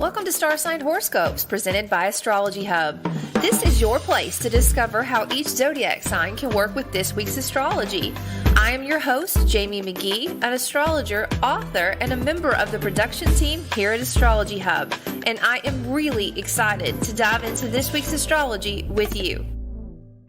Welcome to Star Sign Horoscopes, presented by Astrology Hub. This is your place to discover how each zodiac sign can work with this week's astrology. I am your host, Jamie Magee, an astrologer, author, and a member of the production team here at Astrology Hub, and I am really excited to dive into this week's astrology with you.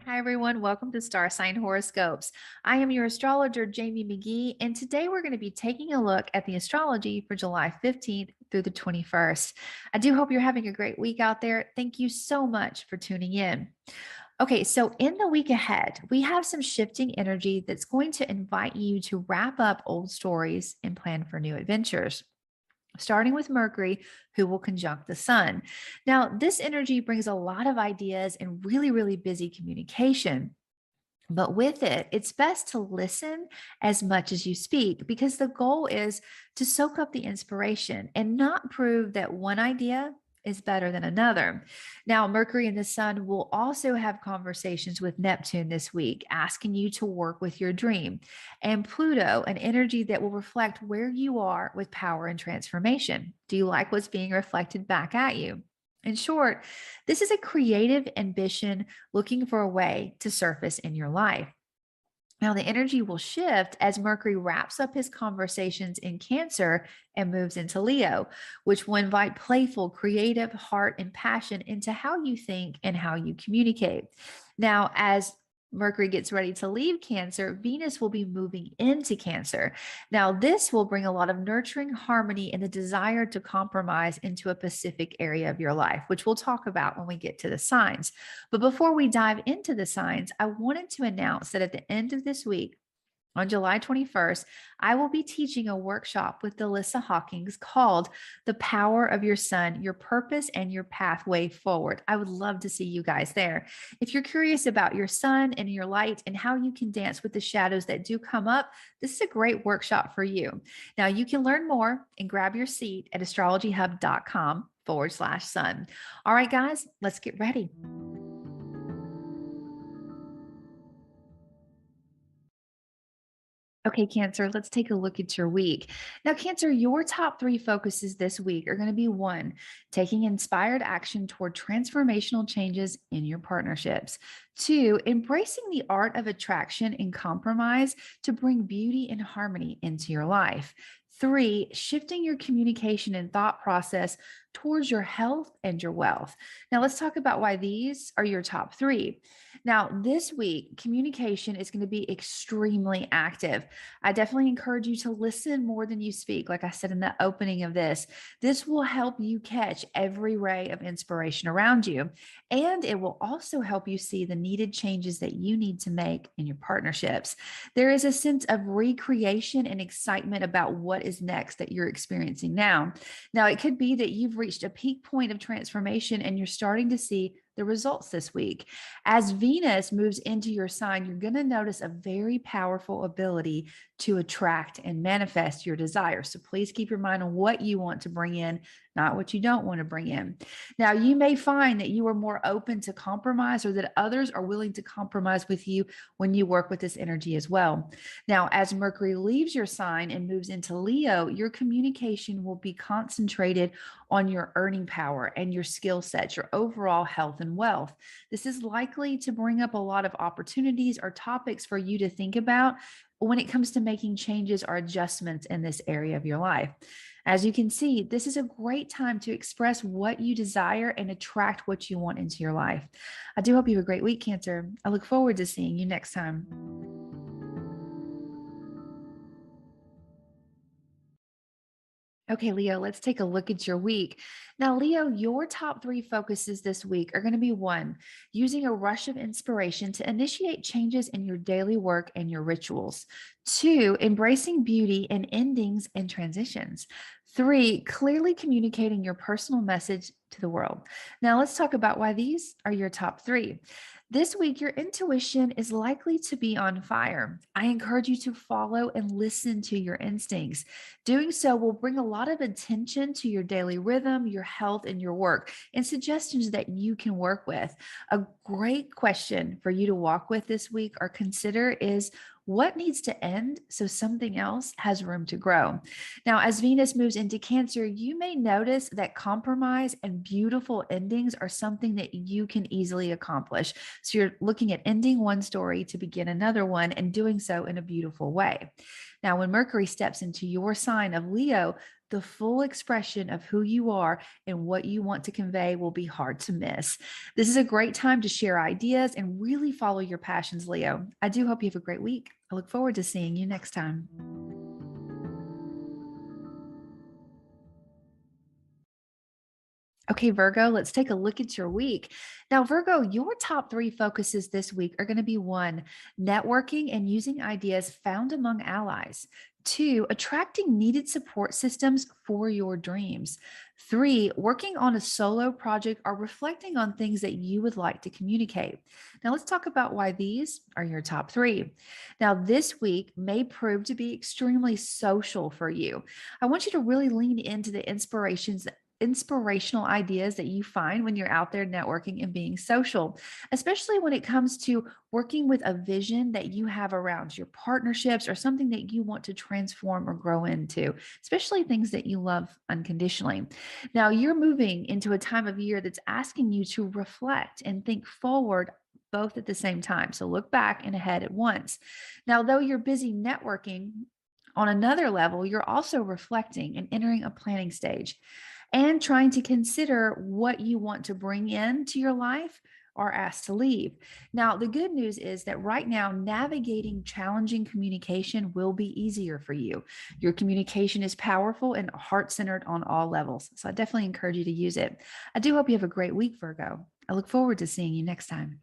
Hi everyone, welcome to Star Sign Horoscopes. I am your astrologer, Jamie Magee, and today we're going to be taking a look at the astrology for July 15th through the 21st. I do hope you're having a great week out there. Thank you so much for tuning in. Okay, so in the week ahead, we have some shifting energy that's going to invite you to wrap up old stories and plan for new adventures, starting with Mercury, who will conjunct the sun. Now, this energy brings a lot of ideas and really busy communication. But with it, it's best to listen as much as you speak, because the goal is to soak up the inspiration and not prove that one idea is better than another. Now, Mercury and the sun will also have conversations with Neptune this week, asking you to work with your dream, and Pluto, an energy that will reflect where you are with power and transformation. Do you like what's being reflected back at you? In short, this is a creative ambition looking for a way to surface in your life. Now, the energy will shift as Mercury wraps up his conversations in Cancer and moves into Leo, which will invite playful, creative heart and passion into how you think and how you communicate. Now, as Mercury gets ready to leave Cancer, Venus will be moving into Cancer. Now, this will bring a lot of nurturing harmony and the desire to compromise into a specific area of your life, which we'll talk about when we get to the signs. But before we dive into the signs, I wanted to announce that at the end of this week, on July 21st, I will be teaching a workshop with Alyssa Hawkins called The Power of Your Sun, Your Purpose and Your Pathway Forward. I would love to see you guys there. If you're curious about your sun and your light and how you can dance with the shadows that do come up, this is a great workshop for you. Now, you can learn more and grab your seat at astrologyhub.com/sun. All right, guys, let's get ready. Okay, Cancer, let's take a look at your week. Now, Cancer, your top three focuses this week are going to be: one, taking inspired action toward transformational changes in your partnerships; two, embracing the art of attraction and compromise to bring beauty and harmony into your life; three, shifting your communication and thought process towards your health and your wealth. Now, let's talk about why these are your top three. Now, this week, communication is going to be extremely active. I definitely encourage you to listen more than you speak. Like I said in the opening of this will help you catch every ray of inspiration around you. And it will also help you see the needed changes that you need to make in your partnerships. There is a sense of recreation and excitement about what is next that you're experiencing now. Now, it could be that you've reached a peak point of transformation and you're starting to see the results this week. As Venus moves into your sign, you're going to notice a very powerful ability to attract and manifest your desires. So please keep your mind on what you want to bring in, not what you don't want to bring in. Now, you may find that you are more open to compromise, or that others are willing to compromise with you when you work with this energy as well. Now, as Mercury leaves your sign and moves into Leo, your communication will be concentrated on your earning power and your skill sets, your overall health and wealth. This is likely to bring up a lot of opportunities or topics for you to think about when it comes to making changes or adjustments in this area of your life. As you can see, this is a great time to express what you desire and attract what you want into your life. I do hope you have a great week, Cancer. I look forward to seeing you next time. Okay, Leo, let's take a look at your week. Now, Leo, your top three focuses this week are going to be: one, using a rush of inspiration to initiate changes in your daily work and your rituals; two, embracing beauty in endings and transitions; three, clearly communicating your personal message to the world. Now, let's talk about why these are your top three. This week, your intuition is likely to be on fire. I encourage you to follow and listen to your instincts. Doing so will bring a lot of attention to your daily rhythm, your health, and your work, and suggestions that you can work with. A great question for you to walk with this week or consider is: What needs to end so something else has room to grow? Now, as Venus moves into Cancer, you may notice that compromise and beautiful endings are something that you can easily accomplish. So you're looking at ending one story to begin another one and doing so in a beautiful way. Now, when Mercury steps into your sign of Leo, the full expression of who you are and what you want to convey will be hard to miss. This is a great time to share ideas and really follow your passions, Leo. I do hope you have a great week. I look forward to seeing you next time. Okay, Virgo, let's take a look at your week. Now, Virgo, your top three focuses this week are going to be one, networking and using ideas found among allies. Two, attracting needed support systems for your dreams. Three, working on a solo project or reflecting on things that you would like to communicate. Now, let's talk about why these are your top three. Now, this week may prove to be extremely social for you. I want you to really lean into the inspirational ideas that you find when you're out there networking and being social, especially when it comes to working with a vision that you have around your partnerships or something that you want to transform or grow into, especially things that you love unconditionally. Now, you're moving into a time of year that's asking you to reflect and think forward both at the same time. So look back and ahead at once. Now, though you're busy networking, on another level, you're also reflecting and entering a planning stage and trying to consider what you want to bring into your life or asked to leave. Now, the good news is that right now, navigating challenging communication will be easier for you. Your communication is powerful and heart centered on all levels. So I definitely encourage you to use it. I do hope you have a great week, Virgo. I look forward to seeing you next time.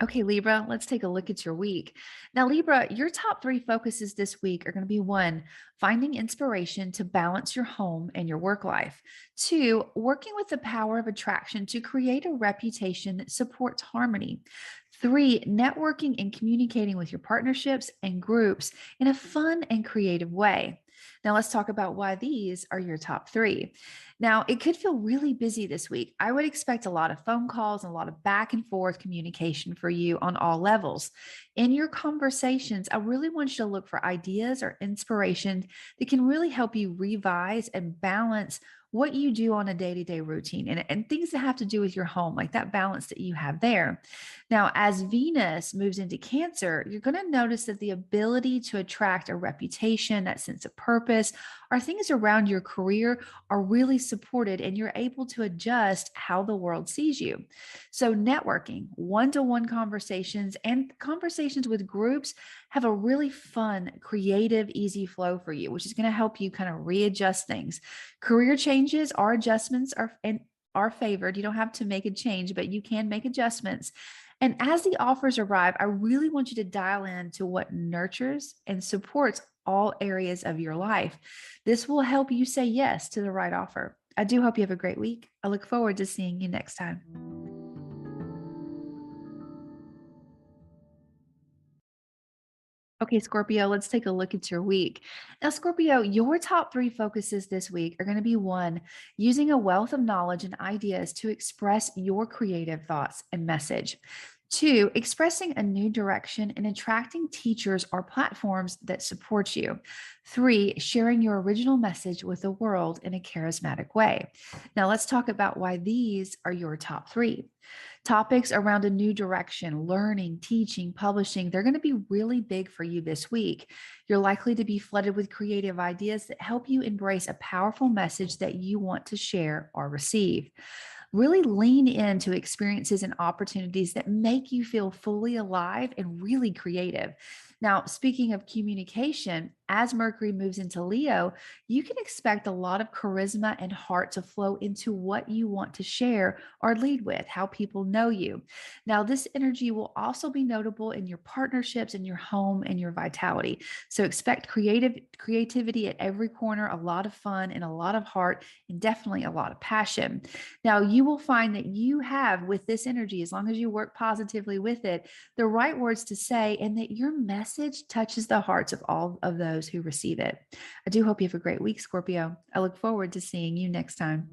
Okay, Libra, let's take a look at your week. Now, Libra, your top three focuses this week are going to be one, finding inspiration to balance your home and your work life. Two, working with the power of attraction to create a reputation that supports harmony. Three, networking and communicating with your partnerships and groups in a fun and creative way. Now, let's talk about why these are your top three. Now, it could feel really busy this week. I would expect a lot of phone calls and a lot of back and forth communication for you on all levels. In your conversations, I really want you to look for ideas or inspiration that can really help you revise and balance what you do on a day-to-day routine and things that have to do with your home, like that balance that you have there. Now, as Venus moves into Cancer, you're going to notice that the ability to attract a reputation, that sense of purpose, or things around your career are really supported and you're able to adjust how the world sees you. So, networking, one to one conversations, and conversations with groups have a really fun, creative, easy flow for you, which is going to help you kind of readjust things. Career changes or adjustments are favored. You don't have to make a change, but you can make adjustments. And as the offers arrive, I really want you to dial in to what nurtures and supports all areas of your life. This will help you say yes to the right offer. I do hope you have a great week. I look forward to seeing you next time. Okay, Scorpio, let's take a look at your week. Now, Scorpio, your top three focuses this week are going to be one, using a wealth of knowledge and ideas to express your creative thoughts and message. Two, expressing a new direction and attracting teachers or platforms that support you. Three, sharing your original message with the world in a charismatic way. Now, let's talk about why these are your top three. Topics around a new direction, learning, teaching, publishing, they're going to be really big for you this week. You're likely to be flooded with creative ideas that help you embrace a powerful message that you want to share or receive. Really lean into experiences and opportunities that make you feel fully alive and really creative. Now, speaking of communication, as Mercury moves into Leo, you can expect a lot of charisma and heart to flow into what you want to share or lead with, how people know you. Now, this energy will also be notable in your partnerships, in your home, and your vitality. So expect creativity at every corner, a lot of fun and a lot of heart, and definitely a lot of passion. Now, you will find that you have with this energy, as long as you work positively with it, the right words to say, and that your message touches the hearts of all of those who receive it. I do hope you have a great week, Scorpio. I look forward to seeing you next time.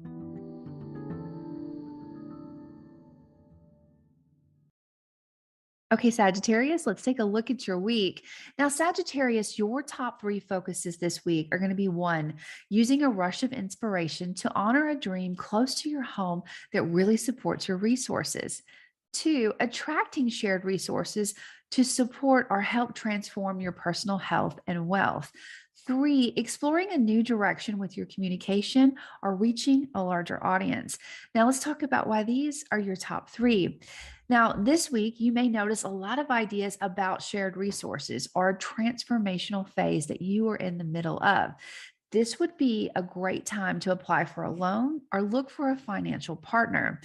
Okay, Sagittarius, let's take a look at your week. Now, Sagittarius, your top three focuses this week are going to be one, using a rush of inspiration to honor a dream close to your home that really supports your resources. Two, attracting shared resources to support or help transform your personal health and wealth. Three, exploring a new direction with your communication or reaching a larger audience. Now, let's talk about why these are your top three. Now, this week, you may notice a lot of ideas about shared resources or a transformational phase that you are in the middle of. This would be a great time to apply for a loan or look for a financial partner.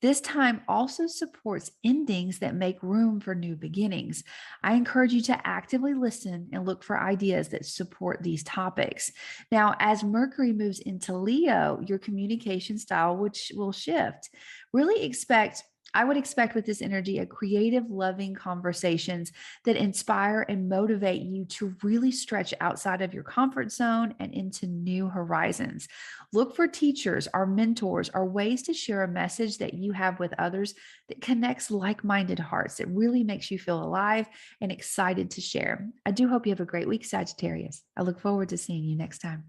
This time also supports endings that make room for new beginnings. I encourage you to actively listen and look for ideas that support these topics. Now, as Mercury moves into Leo, your communication style which will shift. Really expect I would expect with this energy a creative, loving conversations that inspire and motivate you to really stretch outside of your comfort zone and into new horizons. Look for teachers or mentors or ways to share a message that you have with others that connects like minded hearts, that really makes you feel alive and excited to share. I do hope you have a great week, Sagittarius. I look forward to seeing you next time.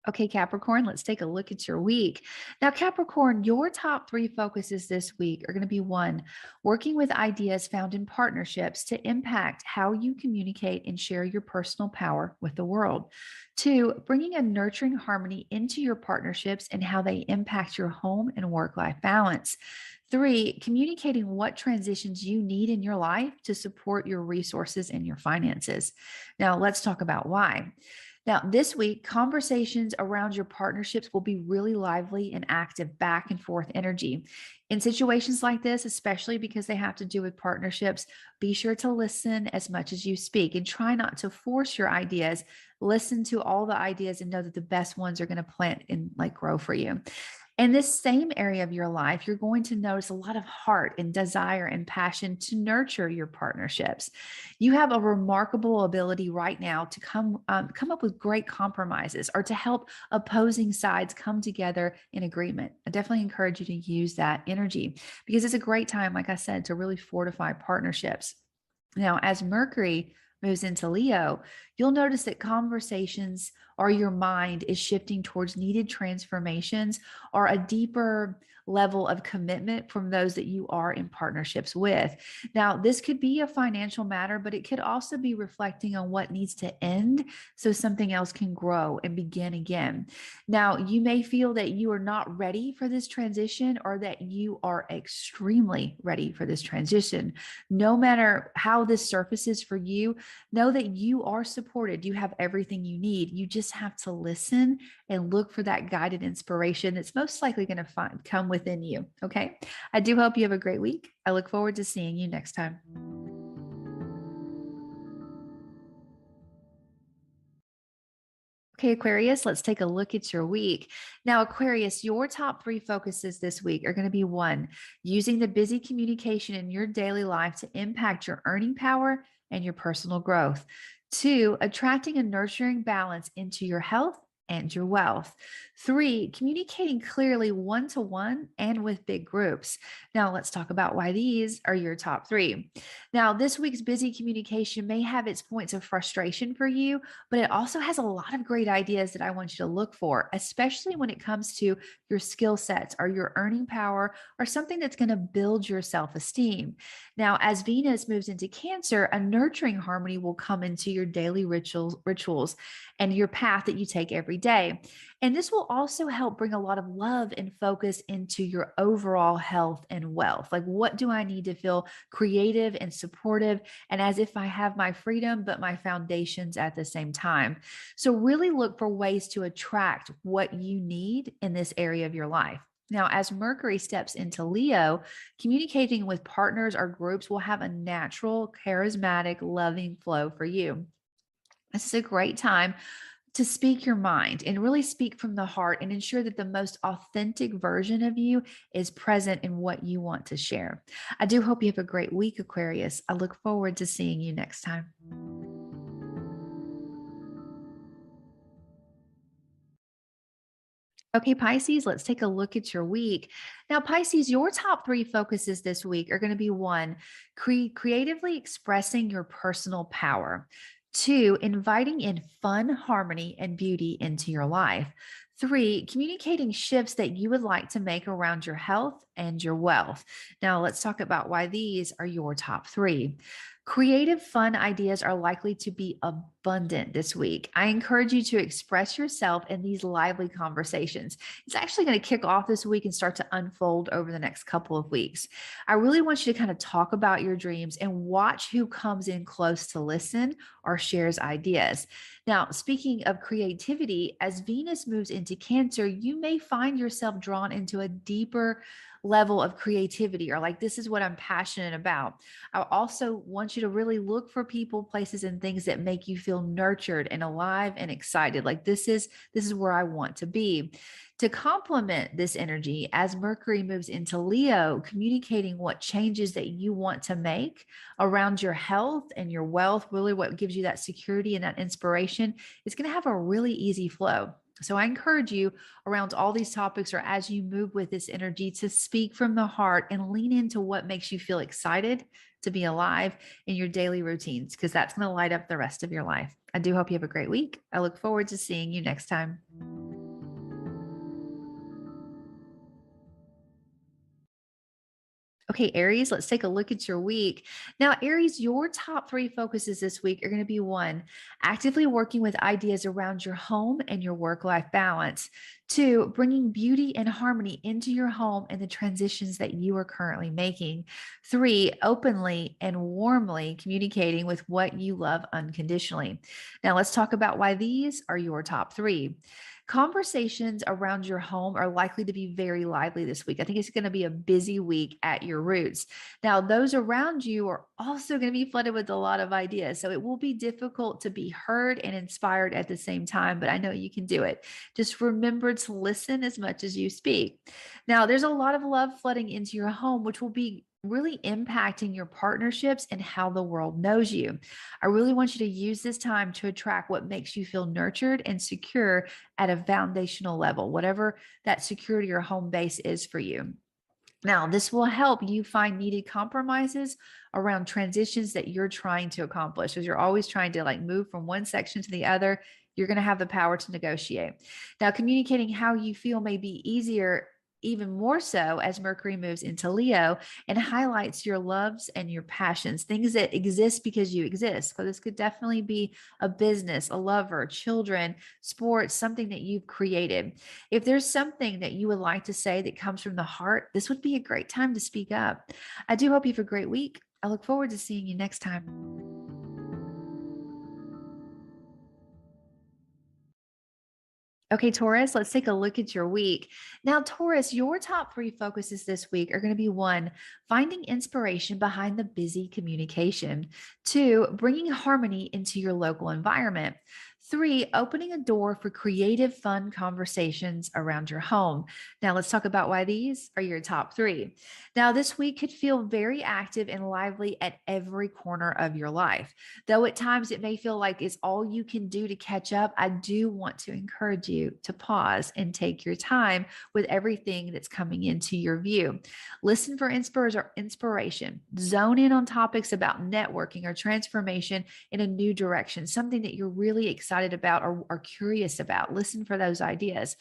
Okay, Capricorn, let's take a look at your week. Now, Capricorn, your top three focuses this week are going to be one, working with ideas found in partnerships to impact how you communicate and share your personal power with the world. Two, bringing a nurturing harmony into your partnerships and how they impact your home and work life balance. Three, communicating what transitions you need in your life to support your resources and your finances. Now, let's talk about why. Now, this week, conversations around your partnerships will be really lively and active, back and forth energy. In situations like this, especially because they have to do with partnerships, be sure to listen as much as you speak and try not to force your ideas. Listen to all the ideas and know that the best ones are going to plant and like grow for you. In this same area of your life, you're going to notice a lot of heart and desire and passion to nurture your partnerships. You have a remarkable ability right now to come up with great compromises or to help opposing sides come together in agreement. I definitely encourage you to use that energy because it's a great time, like I said, to really fortify partnerships. Now, as Mercury moves into Leo, you'll notice that conversations or your mind is shifting towards needed transformations or a deeper level of commitment from those that you are in partnerships with. Now, this could be a financial matter, but it could also be reflecting on what needs to end so something else can grow and begin again. Now, you may feel that you are not ready for this transition or that you are extremely ready for this transition. No matter how this surfaces for you, know that you are supported. You have everything you need. You just have to listen and look for that guided inspiration that's most likely going to come within you. Okay. I do hope you have a great week. I look forward to seeing you next time. Okay, Aquarius, let's take a look at your week. Now, Aquarius, your top three focuses this week are going to be one, using the busy communication in your daily life to impact your earning power and your personal growth. Two, attracting a nurturing balance into your health and your wealth. Three, communicating clearly one to one and with big groups. Now, let's talk about why these are your top three. Now, this week's busy communication may have its points of frustration for you, but it also has a lot of great ideas that I want you to look for, especially when it comes to your skill sets or your earning power or something that's going to build your self esteem. Now, as Venus moves into Cancer, a nurturing harmony will come into your daily rituals and your path that you take every day. And this will also help bring a lot of love and focus into your overall health and wealth. Like, what do I need to feel creative and supportive and as if I have my freedom, but my foundations at the same time? So, really look for ways to attract what you need in this area of your life. Now, as Mercury steps into Leo, communicating with partners or groups will have a natural, charismatic, loving flow for you. This is a great time to speak your mind and really speak from the heart and ensure that the most authentic version of you is present in what you want to share. I do hope you have a great week, Aquarius. I look forward to seeing you next time. Okay, Pisces, let's take a look at your week. Now, Pisces, your top three focuses this week are going to be one, creatively expressing your personal power, two, inviting in fun, harmony, and beauty into your life, three, communicating shifts that you would like to make around your health and your wealth. Now, let's talk about why these are your top three. Creative, fun ideas are likely to be abundant this week. I encourage you to express yourself in these lively conversations. It's actually going to kick off this week and start to unfold over the next couple of weeks. I really want you to kind of talk about your dreams and watch who comes in close to listen or shares ideas. Now, speaking of creativity, as Venus moves into Cancer, you may find yourself drawn into a deeper level of creativity, or like, this is what I'm passionate about. I also want you to really look for people, places, and things that make you feel nurtured and alive and excited. Like, this is where I want to be. To complement this energy, as Mercury moves into Leo, communicating what changes that you want to make around your health and your wealth, really what gives you that security and that inspiration, is going to have a really easy flow. So I encourage you around all these topics, or as you move with this energy, to speak from the heart and lean into what makes you feel excited to be alive in your daily routines, because that's going to light up the rest of your life. I do hope you have a great week. I look forward to seeing you next time. Okay, Aries, let's take a look at your week. Now, Aries, your top three focuses this week are going to be one, actively working with ideas around your home and your work life balance, two, bringing beauty and harmony into your home and the transitions that you are currently making, three, openly and warmly communicating with what you love unconditionally. Now, let's talk about why these are your top three. Conversations around your home are likely to be very lively this week. I think it's going to be a busy week at your roots. Now, those around you are also going to be flooded with a lot of ideas. So it will be difficult to be heard and inspired at the same time, but I know you can do it. Just remember to listen as much as you speak. Now, there's a lot of love flooding into your home, which will be really impacting your partnerships and how the world knows you. I really want you to use this time to attract what makes you feel nurtured and secure at a foundational level, whatever that security or home base is for you. Now, this will help you find needed compromises around transitions that you're trying to accomplish. As you're always trying to like move from one section to the other, you're going to have the power to negotiate. Now, communicating how you feel may be easier, even more so as Mercury moves into Leo and highlights your loves and your passions, things that exist because you exist. So this could definitely be a business, a lover, children, sports, something that you've created. If there's something that you would like to say that comes from the heart, this would be a great time to speak up. I do hope you have a great week. I look forward to seeing you next time. Okay, Taurus, let's take a look at your week. Now, Taurus, your top three focuses this week are going to be one, finding inspiration behind the busy communication, two, bringing harmony into your local environment, three, opening a door for creative, fun conversations around your home. Now, let's talk about why these are your top three. Now, this week could feel very active and lively at every corner of your life. Though at times it may feel like it's all you can do to catch up, I do want to encourage you to pause and take your time with everything that's coming into your view. Listen for inspiration. Zone in on topics about networking or transformation in a new direction, something that you're really excited about or are curious about. Listen for those ideas.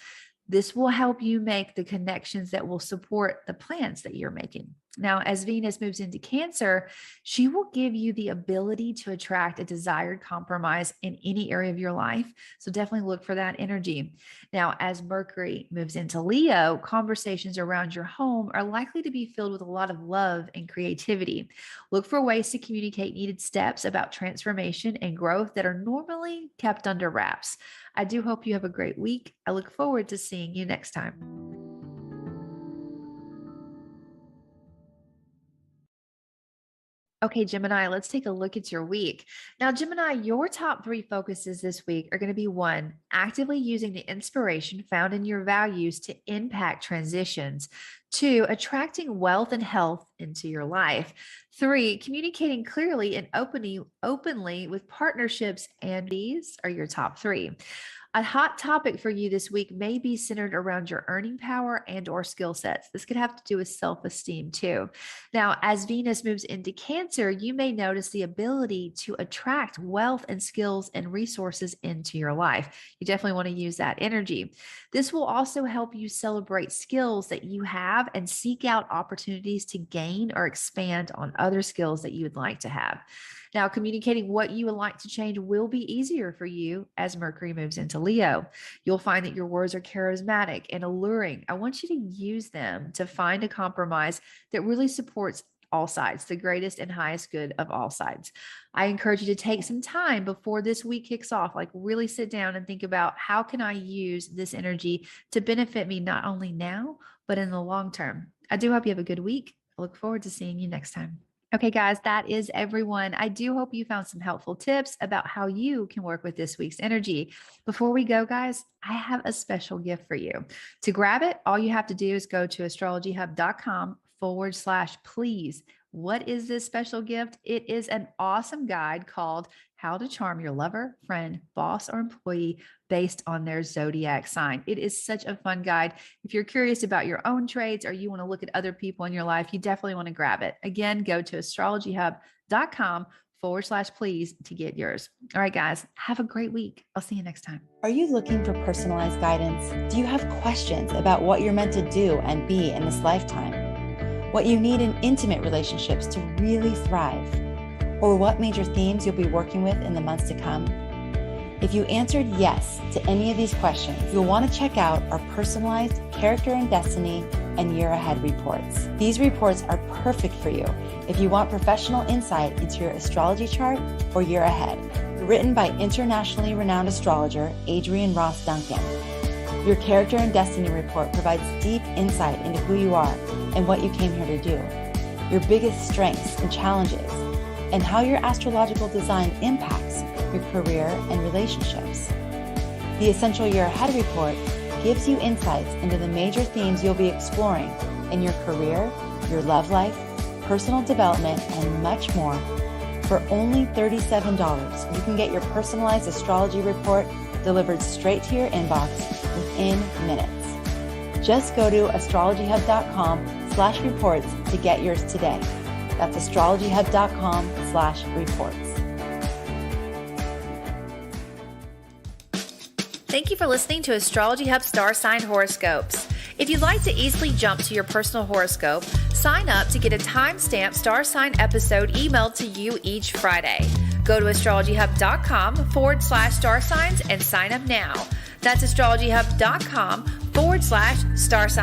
This will help you make the connections that will support the plans that you're making. Now, as Venus moves into Cancer, she will give you the ability to attract a desired compromise in any area of your life. So definitely look for that energy. Now, as Mercury moves into Leo, conversations around your home are likely to be filled with a lot of love and creativity. Look for ways to communicate needed steps about transformation and growth that are normally kept under wraps. I do hope you have a great week. I look forward to seeing you next time. Okay, Gemini, let's take a look at your week. Now, Gemini, your top three focuses this week are going to be one, actively using the inspiration found in your values to impact transitions, two, attracting wealth and health into your life, three, communicating clearly and openly with partnerships, and these are your top three. A hot topic for you this week may be centered around your earning power and or skill sets. This could have to do with self-esteem too. Now, as Venus moves into Cancer, you may notice the ability to attract wealth and skills and resources into your life. You definitely want to use that energy. This will also help you celebrate skills that you have and seek out opportunities to gain or expand on other skills that you would like to have. Now, communicating what you would like to change will be easier for you as Mercury moves into Leo. You'll find that your words are charismatic and alluring. I want you to use them to find a compromise that really supports all sides, the greatest and highest good of all sides. I encourage you to take some time before this week kicks off, like really sit down and think about how can I use this energy to benefit me not only now, but in the long term. I do hope you have a good week. I look forward to seeing you next time. Okay, guys, that is everyone. I do hope you found some helpful tips about how you can work with this week's energy. Before we go, guys, I have a special gift for you. To grab it, all you have to do is go to astrologyhub.com/please. What is this special gift? It is an awesome guide called How to Charm Your Lover, Friend, Boss, or Employee based on their Zodiac sign. It is such a fun guide. If you're curious about your own traits or you want to look at other people in your life, you definitely want to grab it. Again, go to astrologyhub.com/please to get yours. All right, guys, have a great week. I'll see you next time. Are you looking for personalized guidance? Do you have questions about what you're meant to do and be in this lifetime? What you need in intimate relationships to really thrive? Or what major themes you'll be working with in the months to come? If you answered yes to any of these questions, you'll want to check out our personalized character and destiny and year ahead reports. These reports are perfect for you if you want professional insight into your astrology chart or year ahead. Written by internationally renowned astrologer Adrian Ross Duncan. Your character and destiny report provides deep insight into who you are and what you came here to do, your biggest strengths and challenges, and how your astrological design impacts your career and relationships. The Essential Year Ahead report gives you insights into the major themes you'll be exploring in your career, your love life, personal development, and much more. For only $37, you can get your personalized astrology report delivered straight to your inbox within minutes. Just go to astrologyhub.com/reports to get yours today. That's astrologyhub.com/reports. Thank you for listening to Astrology Hub Star Sign Horoscopes. If you'd like to easily jump to your personal horoscope, sign up to get a timestamped star sign episode emailed to you each Friday. Go to astrologyhub.com/star signs and sign up now. That's astrologyhub.com/star signs.